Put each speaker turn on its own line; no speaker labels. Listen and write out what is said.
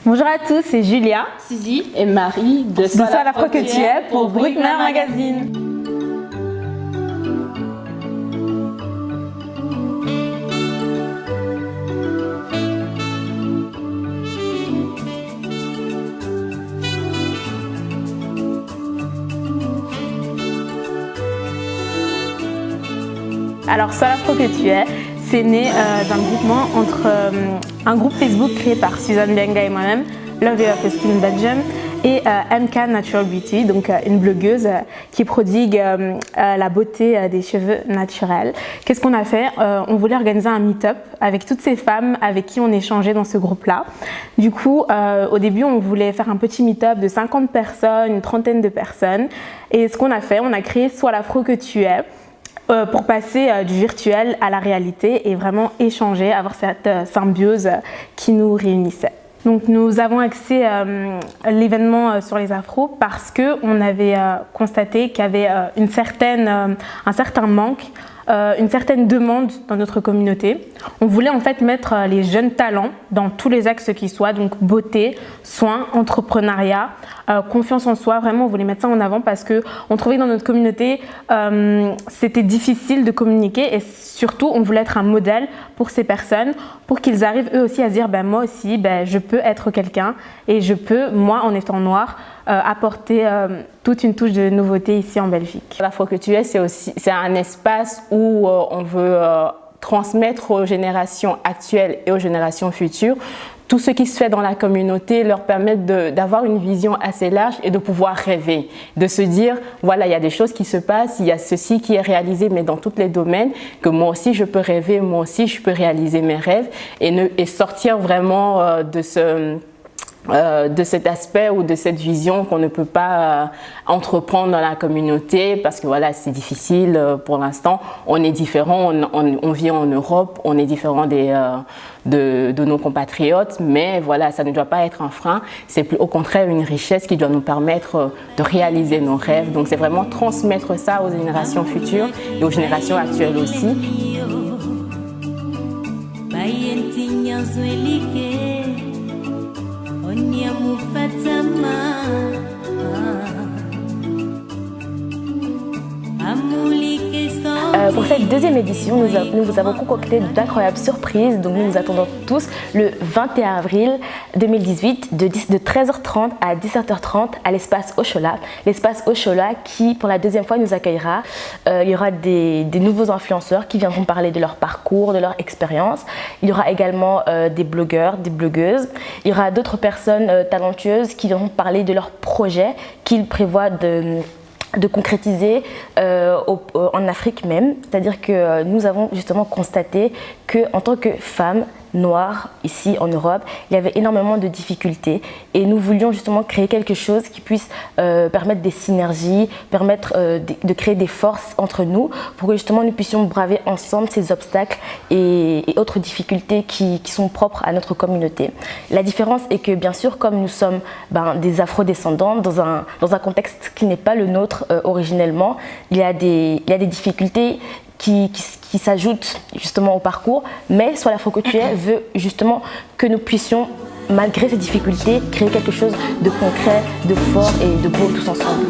Bonjour à tous, c'est Julia,
Suzy et Marie de
Sois l'afro que tu es pour Bruckner Magazine. Alors, Sois l'afro que tu es, c'est né d'un groupement entre un groupe Facebook créé par Suzanne Benga et moi-même, Love Your Skin Belgium, et MK Natural Beauty, donc une blogueuse qui prodigue la beauté des cheveux naturels. Qu'est-ce qu'on a fait? On voulait organiser un meet-up avec toutes ces femmes avec qui on échangeait dans ce groupe-là. Du coup, au début, on voulait faire un petit meet-up de 50 personnes, une trentaine de personnes. Et ce qu'on a fait, on a créé Sois l'afro que tu es, pour passer du virtuel à la réalité et vraiment échanger, avoir cette symbiose qui nous réunissait. Donc nous avons axé l'événement sur les afros parce qu'on avait constaté qu'il y avait un certain manque, une certaine demande dans notre communauté. On voulait en fait mettre les jeunes talents dans tous les axes qui soient, donc beauté, soins, entrepreneuriat, confiance en soi. Vraiment, on voulait mettre ça en avant parce qu'on trouvait que dans notre communauté, c'était difficile de communiquer et surtout, on voulait être un modèle pour ces personnes pour qu'ils arrivent eux aussi à se dire moi aussi, je peux être quelqu'un et je peux, moi, en étant noire, apporter toute une touche de nouveauté ici en Belgique.
L'afro que tu es, c'est un espace où on veut transmettre aux générations actuelles et aux générations futures tout ce qui se fait dans la communauté, leur permettre d'avoir une vision assez large et de pouvoir rêver, de se dire voilà, il y a des choses qui se passent, il y a ceci qui est réalisé mais dans tous les domaines, que moi aussi je peux rêver, moi aussi je peux réaliser mes rêves et sortir vraiment de cet aspect ou de cette vision qu'on ne peut pas entreprendre dans la communauté parce que voilà, c'est difficile pour l'instant. On est différent, on vit en Europe, on est différent de nos compatriotes, mais voilà, ça ne doit pas être un frein. C'est au contraire une richesse qui doit nous permettre de réaliser nos rêves. Donc c'est vraiment transmettre ça aux générations futures et aux générations actuelles aussi.
Pour cette deuxième édition, nous vous avons concocté d'incroyables surprises. Donc nous vous attendons tous le 21 avril 2018 de 13h30 à 17h30 à l'espace Oshola. L'espace Oshola qui, pour la deuxième fois, nous accueillera. Il y aura des nouveaux influenceurs qui viendront parler de leur parcours, de leur expérience. Il y aura également des blogueurs, des blogueuses. Il y aura d'autres personnes talentueuses qui viendront parler de leurs projets qu'ils prévoient de concrétiser en Afrique même. C'est-à-dire que nous avons justement constaté qu'en tant que femmes noires ici en Europe, il y avait énormément de difficultés et nous voulions justement créer quelque chose qui puisse permettre des synergies, permettre de créer des forces entre nous pour que justement nous puissions braver ensemble ces obstacles et autres difficultés qui sont propres à notre communauté. La différence est que bien sûr, comme nous sommes des afro-descendants dans un contexte qui n'est pas le nôtre originellement, il y a des difficultés qui s'ajoutent justement au parcours, mais Sois l'afro que tu es veut justement que nous puissions, malgré ces difficultés, créer quelque chose de concret, de fort et de beau tous ensemble.